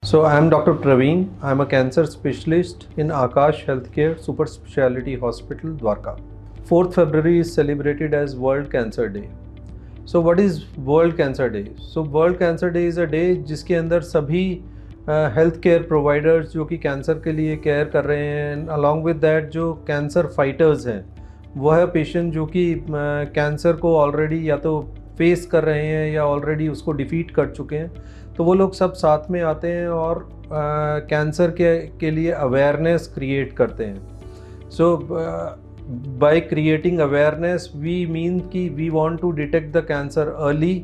So I am Dr. Parveen. I am a cancer specialist in Aakash Healthcare Super Speciality Hospital, Dwarka. 4th February is celebrated as World Cancer Day. So what is World Cancer Day? So World Cancer Day is a day जिसके अंदर सभी health care providers जो कि cancer के लिए care कर रहे हैं, अलॉन्ग विद दैट जो कैंसर फाइटर्स हैं, वह पेशेंट जो कि कैंसर को ऑलरेडी या तो फेस कर रहे हैं या ऑलरेडी उसको डिफीट कर चुके हैं, तो वो लोग सब साथ में आते हैं और कैंसर के लिए अवेयरनेस क्रिएट करते हैं. So by creating awareness we mean कि we want to detect the cancer early,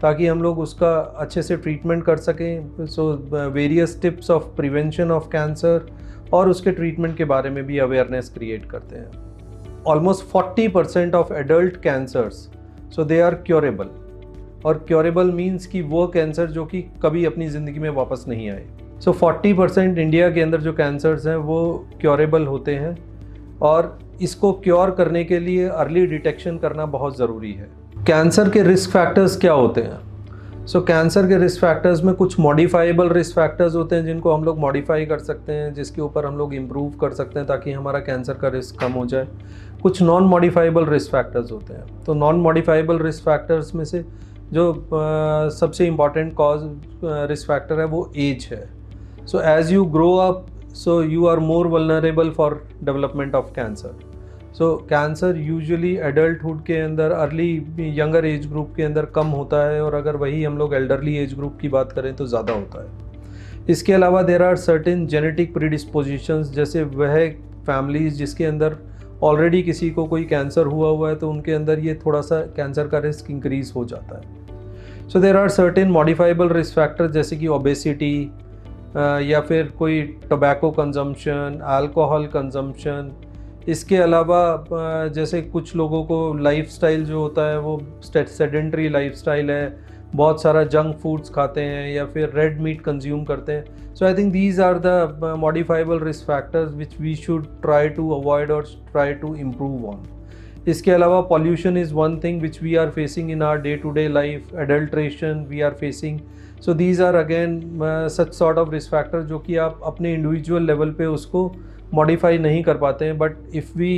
ताकि हम लोग उसका अच्छे से ट्रीटमेंट कर सकें. So various tips of prevention of cancer और उसके ट्रीटमेंट के बारे में भी अवेयरनेस क्रिएट करते हैं. Almost 40% of adult cancers so they are curable, और क्योरेबल मीन्स कि वो कैंसर जो कि कभी अपनी ज़िंदगी में वापस नहीं आए. सो 40% इंडिया के अंदर जो कैंसर्स हैं वो क्योरेबल होते हैं, और इसको क्योर करने के लिए अर्ली डिटेक्शन करना बहुत ज़रूरी है. कैंसर के रिस्क फैक्टर्स क्या होते हैं? सो कैंसर के रिस्क फैक्टर्स में कुछ मॉडिफाइबल रिस्क फैक्टर्स होते हैं जिनको हम लोग मॉडिफाई कर सकते हैं, जिसके ऊपर हम लोग इम्प्रूव कर सकते हैं ताकि हमारा कैंसर का रिस्क कम हो जाए. कुछ नॉन मॉडिफाइबल रिस्क फैक्टर्स होते हैं. तो नॉन मॉडिफाइबल रिस्क फैक्टर्स में से जो सबसे इम्पॉर्टेंट कॉज रिस्क फैक्टर है वो एज है. So as you grow up so you are more vulnerable for development of cancer. So cancer usually adulthood के अंदर अर्ली यंगर एज ग्रुप के अंदर कम होता है, और अगर वही हम लोग एल्डरली एज ग्रुप की बात करें तो ज़्यादा होता है. इसके अलावा देर आर सर्टेन जेनेटिक प्रीडिस्पोजिशंस, जैसे वह फैमिलीज जिसके अंदर ऑलरेडी किसी को कोई कैंसर हुआ है तो उनके अंदर ये थोड़ा सा कैंसर का रिस्क इंक्रीज हो जाता है. So there are certain modifiable risk factor जैसे कि ओबेसिटी, या फिर कोई टोबैको कंजम्पशन, अल्कोहल कंजम्पशन. इसके अलावा जैसे कुछ लोगों को लाइफस्टाइल जो होता है वो सेडेंटरी लाइफस्टाइल है, बहुत सारा जंक फूड्स खाते हैं या फिर रेड मीट कंज्यूम करते हैं. So I think these are the modifiable risk factors which we should try to avoid और ट्राई टू इम्प्रूव ऑन. इसके अलावा pollution is one thing which we are facing in our day to day life. Adulteration we are facing. So these are again such sort of risk factor जो कि आप अपने individual level पे उसको modify नहीं कर पाते हैं, but if we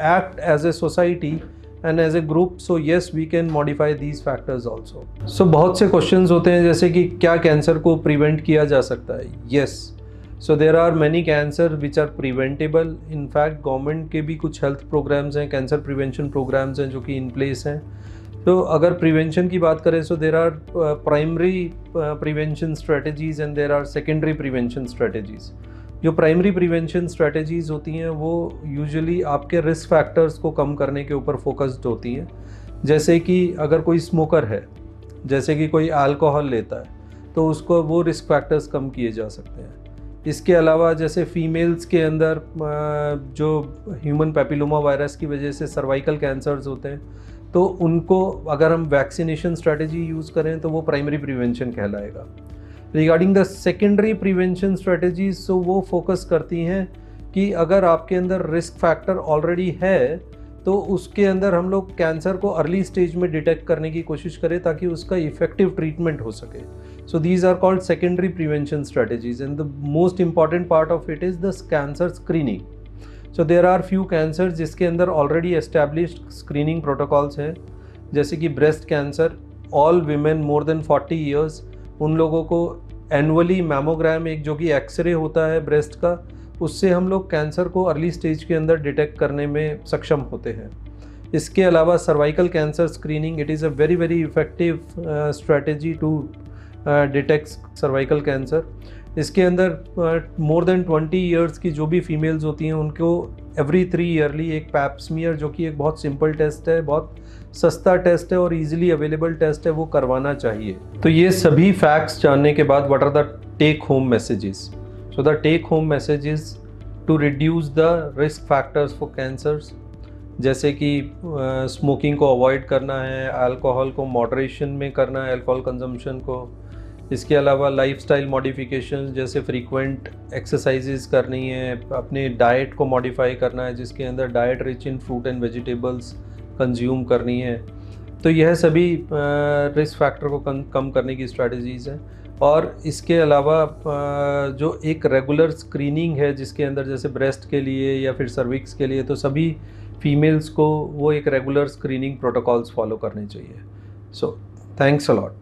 act as a society and as a group, so yes we can modify these factors also. So बहुत से क्वेश्चंस होते हैं जैसे कि क्या कैंसर को प्रिवेंट किया जा सकता है? Yes. So there are many cancer which are preventable. In fact government के भी कुछ हेल्थ प्रोग्राम्स हैं, कैंसर प्रिवेंशन प्रोग्राम्स हैं जो कि इन प्लेस हैं. तो अगर प्रिवेंशन की बात करें so there are primary prevention strategies and there are secondary prevention strategies. जो प्राइमरी प्रिवेंशन स्ट्रेटजीज़ होती हैं वो यूजुअली आपके रिस्क फैक्टर्स को कम करने के ऊपर फोकस्ड होती हैं. जैसे कि अगर कोई स्मोकर है, जैसे कि कोई अल्कोहल लेता है, तो उसको वो रिस्क फैक्टर्स कम किए जा सकते हैं. इसके अलावा जैसे फीमेल्स के अंदर जो ह्यूमन पैपिलोमा वायरस की वजह से सर्वाइकल कैंसर्स होते हैं, तो उनको अगर हम वैक्सीनेशन स्ट्रेटजी यूज़ करें तो वो प्राइमरी प्रिवेंशन कहलाएगा. Regarding the secondary prevention strategies, so वो फोकस करती हैं कि अगर आपके अंदर रिस्क फैक्टर ऑलरेडी है तो उसके अंदर हम लोग कैंसर को अर्ली स्टेज में डिटेक्ट करने की कोशिश करें ताकि उसका इफेक्टिव ट्रीटमेंट हो सके. So these are called secondary prevention strategies, and the most important part of it is the cancer screening. So there are few cancer जिसके अंदर ऑलरेडी एस्टैब्लिश्ड स्क्रीनिंग प्रोटोकॉल्स हैं, जैसे कि breast cancer. All women more than 40 years, उन लोगों को annually mammogram, एक जो कि एक्सरे होता है ब्रेस्ट का, उससे हम लोग कैंसर को अर्ली स्टेज के अंदर डिटेक्ट करने में सक्षम होते हैं. इसके अलावा cervical cancer screening, it is a very very effective strategy to detect cervical cancer. इसके अंदर मोर देन 20 ईयर्स की जो भी फीमेल्स होती हैं उनको एवरी 3 ईयरली एक पैप स्मीयर, जो कि एक बहुत सिंपल टेस्ट है, बहुत सस्ता टेस्ट है और इजीली अवेलेबल टेस्ट है, वो करवाना चाहिए. तो ये सभी फैक्ट्स जानने के बाद what are the take home messages? So the take home messages to reduce the risk factors for cancers, जैसे कि स्मोकिंग को अवॉइड करना है, अल्कोहल को मॉडरेशन में करना है, अल्कोहल कंजम्पशन को. इसके अलावा लाइफस्टाइल मॉडिफिकेशन जैसे फ्रीक्वेंट एक्सरसाइजेज करनी है, अपने डाइट को मॉडिफाई करना है जिसके अंदर diet rich in fruit and vegetables consume करनी है. तो यह सभी रिस्क फैक्टर को कम करने की स्ट्रैटेजीज़ हैं. और इसके अलावा जो एक रेगुलर स्क्रीनिंग है जिसके अंदर जैसे ब्रेस्ट के लिए या फिर सर्विक्स के लिए, तो सभी फीमेल्स को वो एक रेगुलर स्क्रीनिंग प्रोटोकॉल्स फॉलो करने चाहिए। So thanks a lot.